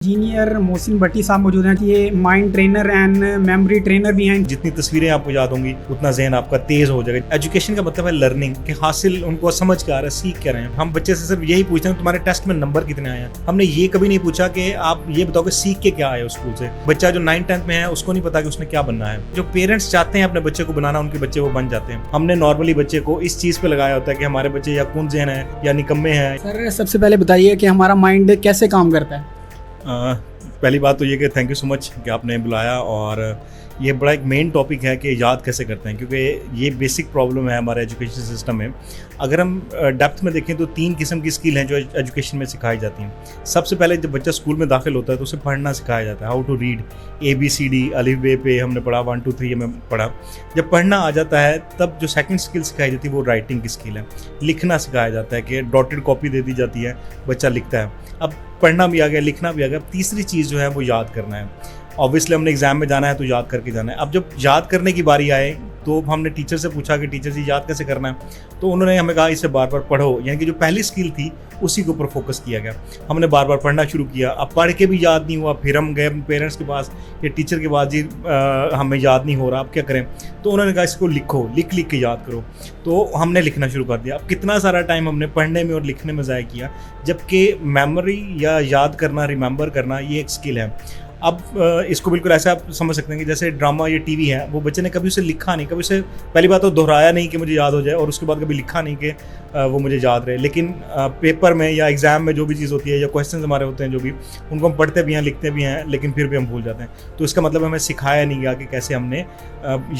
Engineer Mohsin भट्टी साहब मौजूद हैं। ये mind trainer and memory trainer भी हैं। जितनी तस्वीरें आपको याद होंगी उतना जहन आपका तेज हो जाएगा। एजुकेशन का मतलब है लर्निंग कि हासिल उनको समझ के आ रहा है, सीख क्या रहे हैं। हम बच्चे से सिर्फ यही पूछते हैं तुम्हारे टेस्ट में नंबर कितने आए हैं। हमने ये कभी नहीं पूछा कि आप ये बताओ कि सीख के क्या आए उस स्कूल से। बच्चा जो 9th-10th में है उसको नहीं पता कि उसने क्या बनना है। जो पेरेंट्स चाहते हैं अपने बच्चे को बनाना, उनके बच्चे वो बन जाते हैं। हमने नॉर्मली बच्चे को इस चीज पे लगाया होता है कि हमारे बच्चे या कून जहन है या निकम्मे हैं। सर सबसे पहले बताइए कि हमारा माइंड कैसे काम करता है। पहली बात तो ये कि थैंक यू सो मच कि आपने बुलाया, और ये बड़ा एक मेन टॉपिक है कि याद कैसे करते हैं, क्योंकि ये बेसिक प्रॉब्लम है हमारे एजुकेशन सिस्टम में। अगर हम डेप्थ में देखें तो 3 किस्म की स्किल हैं जो एजुकेशन में सिखाई जाती हैं। सबसे पहले जब बच्चा स्कूल में दाखिल होता है तो उसे पढ़ना सिखाया जाता है, हाउ टू रीड, ABCD, अलिफ बे पे हमने पढ़ा, 1 2 3 हमें पढ़ा। जब पढ़ना आ जाता है तब जो सेकंड स्किल सिखाई जाती है वो राइटिंग की स्किल है। लिखना सिखाया जाता है कि डॉटेड कॉपी दे दी जाती है, बच्चा लिखता है। अब पढ़ना भी आ गया, लिखना भी आ गया। तीसरी चीज़ जो है वो याद करना है। ऑब्वियसली हमने एग्जाम में जाना है तो याद करके जाना है। अब जब याद करने की बारी आए तो हमने टीचर से पूछा कि टीचर जी याद कैसे करना है, तो उन्होंने हमें कहा इसे बार बार पढ़ो, यानी कि जो पहली स्किल थी उसी के ऊपर फोकस किया गया। हमने बार बार पढ़ना शुरू किया। अब पढ़ के भी याद नहीं हुआ, फिर हम गए पेरेंट्स के पास या टीचर के पास, जी हमें याद नहीं हो रहा, अब क्या करें। तो उन्होंने कहा इसको लिखो, लिख लिख के याद करो। तो हमने लिखना शुरू कर दिया। अब कितना सारा टाइम हमने पढ़ने में और लिखने में ज़ाया किया, जबकि मेमोरी या याद करना, रिमेंबर करना, ये एक स्किल है। अब इसको बिल्कुल ऐसा आप समझ सकते हैं कि जैसे ड्रामा या टीवी है, वो बच्चे ने कभी उसे लिखा नहीं, कभी उसे पहली बात तो दोहराया नहीं कि मुझे याद हो जाए, और उसके बाद कभी लिखा नहीं कि वो मुझे याद रहे। लेकिन पेपर में या एग्जाम में जो भी चीज़ होती है या क्वेश्चंस हमारे होते हैं जो भी, उनको हम पढ़ते भी हैं, लिखते भी हैं, लेकिन फिर भी हम भूल जाते हैं। तो इसका मतलब हमें सिखाया नहीं गया कि कैसे हमने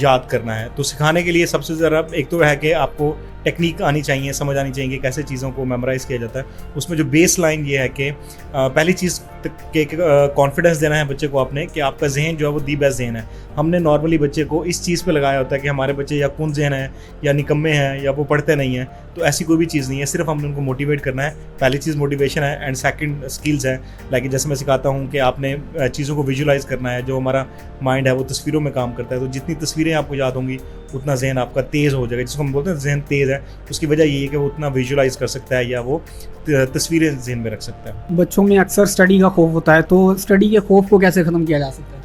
याद करना है। तो सिखाने के लिए सबसे ज़्यादा एक तो है कि आपको टेक्निक आनी चाहिए, समझ आनी चाहिए कि कैसे चीज़ों को मेमोराइज़ किया जाता है। उसमें जो बेस लाइन ये है कि पहली चीज़ के कॉन्फिडेंस देना है बच्चे को आपने कि आपका जहन जो है वो दी बेस्ट जहन है। हमने नॉर्मली बच्चे को इस चीज़ पे लगाया होता है कि हमारे बच्चे या कौन जहन है या निकम्मे हैं या वो पढ़ते नहीं हैं। तो ऐसी कोई भी चीज़ नहीं है, सिर्फ हमने उनको मोटिवेट करना है। पहली चीज़ मोटिवेशन है, एंड सेकंड स्किल्स है। लाइक जैसे मैं सिखाता हूँ कि आपने चीज़ों को विजुलाइज़ करना है। जो हमारा माइंड है वो तस्वीरों में काम करता है, तो जितनी तस्वीरें आपको याद होंगी उतना जहन आपका तेज़ हो जाएगा। जिसको हम बोलते हैं जहन तेज़ है, उसकी वजह ये है कि वो उतना विजुलाइज़ कर सकता है या वो तस्वीरें जहन में रख सकता है। बच्चों में अक्सर स्टडी का खौफ होता है, तो स्टडी के खौफ को कैसे ख़त्म किया जा सकता है।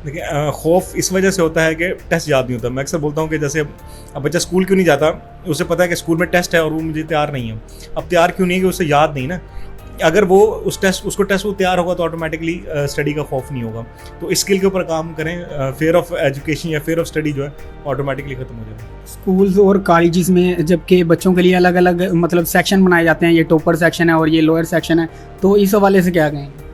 देखिए खौफ इस वजह से होता है कि टेस्ट याद नहीं होता। मैं अक्सर बोलता हूँ कि जैसे अब बच्चा स्कूल क्यों नहीं जाता, उसे पता है कि स्कूल में टेस्ट है और वो मुझे तैयार नहीं है। अब तैयार क्यों नहीं है कि उसे याद नहीं ना। अगर वो उसको टेस्ट वो तैयार होगा तो ऑटोमेटिकली स्टडी का खौफ नहीं होगा। तो इस स्किल के ऊपर काम करें, फेयर ऑफ एजुकेशन या फेयर ऑफ स्टडी जो है ऑटोमेटिकली खत्म हो जाएगा। स्कूल्स और कॉलेजेस में जबकि बच्चों के लिए अलग अलग मतलब सेक्शन बनाए जाते हैं, ये टॉपर सेक्शन है और ये लोअर सेक्शन है, तो इस हवाले से क्या कहेंगे।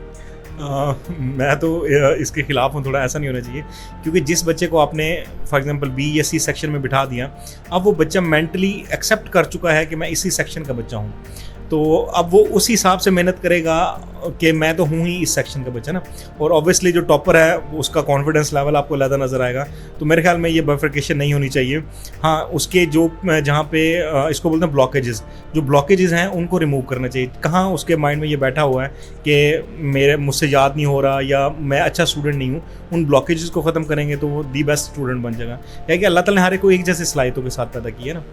मैं तो इसके खिलाफ हूँ, थोड़ा ऐसा नहीं होना चाहिए, क्योंकि जिस बच्चे को आपने फॉर एग्जांपल B या C सेक्शन में बिठा दिया, अब वो बच्चा मेंटली एक्सेप्ट कर चुका है कि मैं इसी सेक्शन का बच्चा हूँ। तो अब वो उस हिसाब से मेहनत करेगा कि मैं तो हूँ ही इस सेक्शन का बच्चा ना। और ऑब्वियसली जो टॉपर है उसका कॉन्फिडेंस लेवल आपको ज़्यादा नज़र आएगा। तो मेरे ख्याल में ये बाइफरकेशन नहीं होनी चाहिए। हाँ, उसके जो जहाँ पे इसको बोलते हैं ब्लॉकेजेस, जो ब्लॉकेजेस हैं उनको रिमूव करना चाहिए। कहाँ उसके माइंड में ये बैठा हुआ है कि मुझसे याद नहीं हो रहा या मैं अच्छा स्टूडेंट नहीं हूँ, उन ब्लॉकेजेस को ख़त्म करेंगे तो वो दी बेस्ट स्टूडेंट बन जाएगा। क्या कि अल्लाह ताला ने हर एक को एक जैसे सलाहियतों के साथ पैदा किया है ना,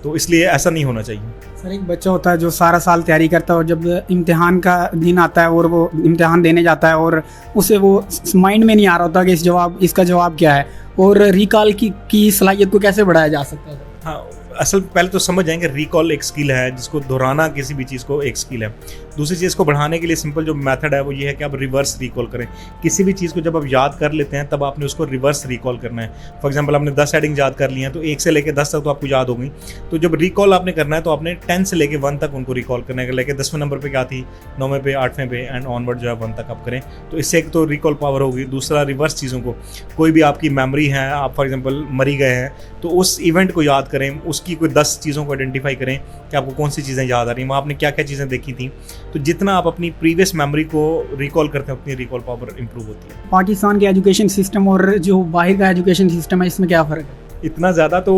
तो इसलिए ऐसा नहीं होना चाहिए। सर एक बच्चा होता है जो सारा साल तैयारी करता है और जब इम्तिहान का दिन आता है और वो इम्तिहान देने जाता है और उसे वो माइंड में नहीं आ रहा होता कि इसका जवाब क्या है, और रिकॉल की सलाहियत को कैसे बढ़ाया जा सकता है। हाँ, असल पहले तो समझ जाएंगे रिकॉल एक स्किल है, जिसको दोहराना किसी भी चीज़ को एक स्किल है। दूसरी चीज़ को बढ़ाने के लिए सिंपल जो मेथड है वो ये है कि आप रिवर्स रिकॉल करें। किसी भी चीज़ को जब आप याद कर लेते हैं तब आपने उसको रिवर्स रिकॉल करना है। फॉर एग्जांपल आपने 10 हेडिंग याद कर ली हैं तो 1 से लेकर 10 तक तो आपको याद हो गई। तो जब रिकॉल आपने करना है तो आपने 10 से लेकर 1 तक उनको रिकॉल करना है। लेके 10वें नंबर पर क्या थी, 9वें पे, 8वें पे एंड ऑनवर्ड जो है 1 तक आप करें। तो इससे एक तो रिकॉल पावर होगी। दूसरा रिवर्स चीज़ों को, कोई भी आपकी मेमोरी है, आप फॉर एग्जाम्पल मरी गए हैं तो उस इवेंट को याद करें, उसकी कोई 10 चीज़ों को आइडेंटिफाई करें कि आपको कौन सी चीज़ें याद आ रही हैं, वहाँ आपने क्या क्या चीज़ें देखी थी। तो जितना आप अपनी प्रीवियस मेमोरी को रिकॉल करते हैं उतनी रिकॉल पावर इंप्रूव होती है। पाकिस्तान के एजुकेशन सिस्टम और जो बाहर का एजुकेशन सिस्टम है, इसमें क्या फ़र्क है। इतना ज़्यादा तो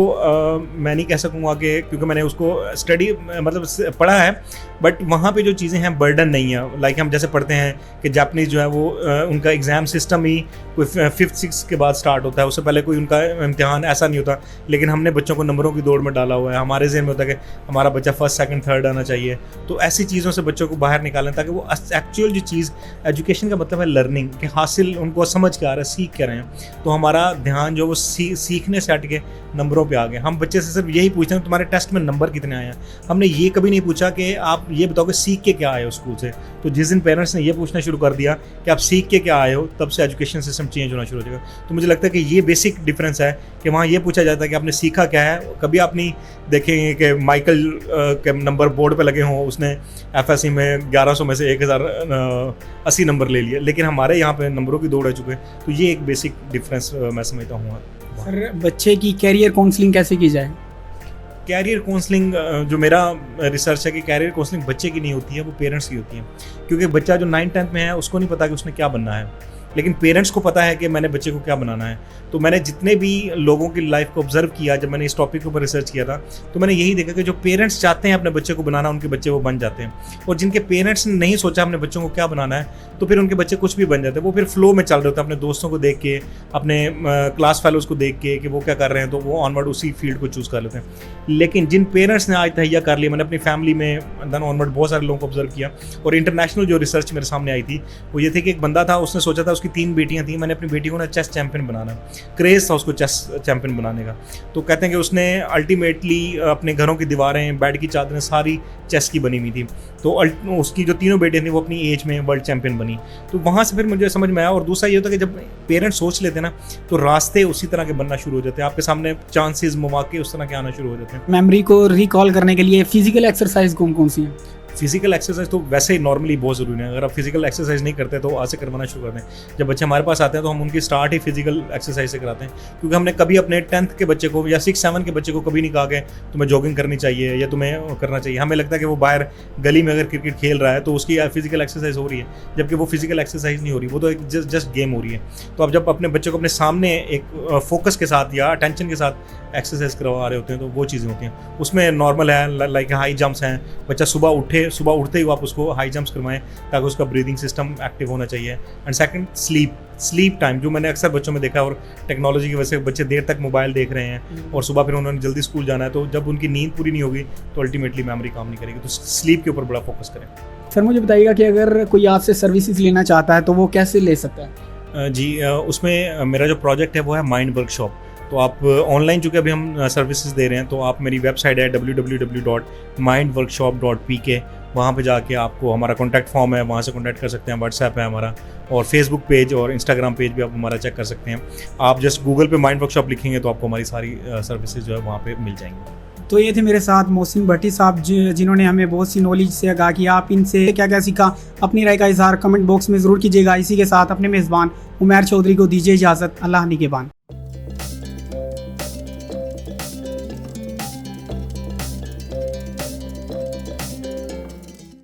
मैं नहीं कह सकूँगा कि, क्योंकि मैंने उसको स्टडी मतलब पढ़ा है, बट वहाँ पे जो चीज़ें हैं बर्डन नहीं है। लाइक हम जैसे पढ़ते हैं कि जापानीज़ जो है वो उनका एग्ज़ाम सिस्टम ही कोई 5th 6th के बाद स्टार्ट होता है, उससे पहले कोई उनका इम्तिहान ऐसा नहीं होता। लेकिन हमने बच्चों को नंबरों की दौड़ में डाला हुआ है, हमारे ज़हन में होता है कि हमारा बच्चा 1st 2nd 3rd आना चाहिए। तो ऐसी चीज़ों से बच्चों को बाहर निकालें ताकि वो एक्चुअल जो चीज़, एजुकेशन का मतलब है लर्निंग, कि हासिल उनको समझ के आ रहा है, सीख के रहे हैं। तो हमारा ध्यान जो वो सीखने से हट के नंबरों पे आ गए। हम बच्चे से सिर्फ यही पूछते हैं तुम्हारे टेस्ट में नंबर कितने आए हैं। हमने ये कभी नहीं पूछा कि आप ये बताओ कि सीख के क्या आए हो स्कूल से। तो जिस दिन पेरेंट्स ने ये पूछना शुरू कर दिया कि आप सीख के क्या आए हो, तब से एजुकेशन सिस्टम चेंज होना शुरू हो जाएगा। तो मुझे लगता है कि ये बेसिक डिफरेंस है कि वहाँ ये पूछा जाता है कि आपने सीखा क्या है। कभी आप नहीं देखेंगे कि माइकल के नंबर बोर्ड पे लगे हों, उसने FSC में 1100 में से 1080 नंबर ले लिए, लेकिन हमारे यहाँ पे नंबरों की दौड़ हो चुके हैं। तो ये एक बेसिक डिफरेंस मैं समझता हूँ। सर, बच्चे की कैरियर काउंसलिंग कैसे की जाए? कैरियर काउंसलिंग जो मेरा रिसर्च है कि कैरियर काउंसलिंग बच्चे की नहीं होती है, वो पेरेंट्स की होती है। क्योंकि बच्चा जो 9th 10th में है उसको नहीं पता कि उसने क्या बनना है, लेकिन पेरेंट्स को पता है कि मैंने बच्चे को क्या बनाना है। तो मैंने जितने भी लोगों की लाइफ को ऑब्जर्व किया, जब मैंने इस टॉपिक के ऊपर रिसर्च किया था, तो मैंने यही देखा कि जो पेरेंट्स चाहते हैं अपने बच्चे को बनाना, उनके बच्चे वो बन जाते हैं। और जिनके पेरेंट्स ने नहीं सोचा अपने बच्चों को क्या बनाना है, तो फिर उनके बच्चे कुछ भी बन जाते हैं। वो फिर फ्लो में चल रहे होते हैं, अपने दोस्तों को देख के, अपने क्लास फेलोज को देख के कि वो क्या कर रहे हैं, तो वो ऑनवर्ड उसी फील्ड को चूज़ कर लेते हैं। लेकिन जिन पेरेंट्स ने आज तहैया कर लिया, मैंने अपनी फैमिली में देन ऑनवर्ड बहुत सारे लोगों को ऑब्जर्व किया, और इंटरनेशनल जो रिसर्च मेरे सामने आई थी वो ये थी कि एक बंदा था, उसने सोचा था, उसकी 3 बेटियाँ थी, मैंने अपनी बेटी को ना चेस चैंपियन बनाना, क्रेज़ था उसको चेस चैंपियन बनाने का। तो कहते हैं कि उसने अल्टीमेटली अपने घरों की दीवारें, बेड की चादरें सारी चेस की बनी हुई थी। तो उसकी जो तीनों बेटियाँ थी वो अपनी एज में वर्ल्ड चैंपियन बनी। तो वहाँ से फिर मुझे समझ में आया। और दूसरा ये होता है कि जब पेरेंट्स सोच लेते हैं ना, तो रास्ते उसी तरह के बनना शुरू हो जाते हैं, आपके सामने चांसेस, मौके उस तरह के आना शुरू हो जाते हैं। मेमोरी को रिकॉल करने के लिए फिजिकल एक्सरसाइज कौन कौन सी हैं? फिजिकल एक्सरसाइज तो वैसे ही नॉर्मली बहुत ज़रूरी है। अगर आप फिजिकल एक्सरसाइज नहीं करते तो आज से करवाना शुरू करते हैं। जब बच्चे हमारे पास आते हैं तो हम उनकी स्टार्ट ही फिजिकल एक्सरसाइज से कराते हैं, क्योंकि हमने कभी अपने 10th के बच्चे को या 6th 7th के बच्चे को कभी नहीं कहा कि तुम्हें जॉगिंग करनी चाहिए या तुम्हें करना चाहिए। हमें लगता है कि वो बाहर गली में अगर क्रिकेट खेल रहा है तो उसकी फिजिकल एक्सरसाइज हो रही है, जबकि वो फिजिकल एक्सरसाइज नहीं हो रही, वो तो एक जस्ट गेम हो रही है। तो आप जब अपने बच्चे को अपने सामने एक फोकस के साथ या अटेंशन के साथ एक्सरसाइज करवा रहे होते हैं, तो वो चीज़ें होती हैं। उसमें नॉर्मल है, लाइक हाई जंप्स हैं। बच्चा सुबह उठते ही आप उसको हाई जंप्स करवाएं ताकि उसका ब्रीदिंग सिस्टम एक्टिव होना चाहिए। एंड सेकंड, स्लीप टाइम, जो मैंने अक्सर बच्चों में देखा है, और टेक्नोलॉजी की वजह से बच्चे देर तक मोबाइल देख रहे हैं और सुबह फिर उन्होंने जल्दी स्कूल जाना है, तो जब उनकी नींद पूरी नहीं होगी तो अल्टीमेटली मेमोरी काम नहीं करेगी। तो स्लीप के ऊपर बड़ा फोकस करें। सर, मुझे बताइएगा कि अगर कोई आपसे सर्विसेज लेना चाहता है तो वो कैसे ले सकता है? जी, उसमें मेरा जो प्रोजेक्ट है वो है माइंड वर्कशॉप। तो आप ऑनलाइन चूँकि अभी हम सर्विसेज दे रहे हैं, तो आप मेरी वेबसाइट है www.mindworkshop.pk, वहाँ पे जाके आपको हमारा कॉन्टैक्ट फॉर्म है, वहाँ से कॉन्टैक्ट कर सकते हैं। व्हाट्सएप है हमारा, और फेसबुक पेज और इंस्टाग्राम पेज भी आप हमारा चेक कर सकते हैं। आप जस्ट गूगल पे माइंड वर्कशॉप लिखेंगे तो आपको हमारी सारी सर्विसेज जो है वहाँ पे मिल जाएंगी। तो ये थे मेरे साथ मोहसिन भट्टी साहब, जिन्होंने हमें बहुत सी नॉलेज से आगाह किया। आप इनसे क्या क्या सीखा, अपनी राय का इजहार कमेंट बॉक्स में ज़रूर कीजिएगा। इसी के साथ अपने मेज़बान उमैर चौधरी को दीजिए इजाज़त। अल्लाह निगहबान।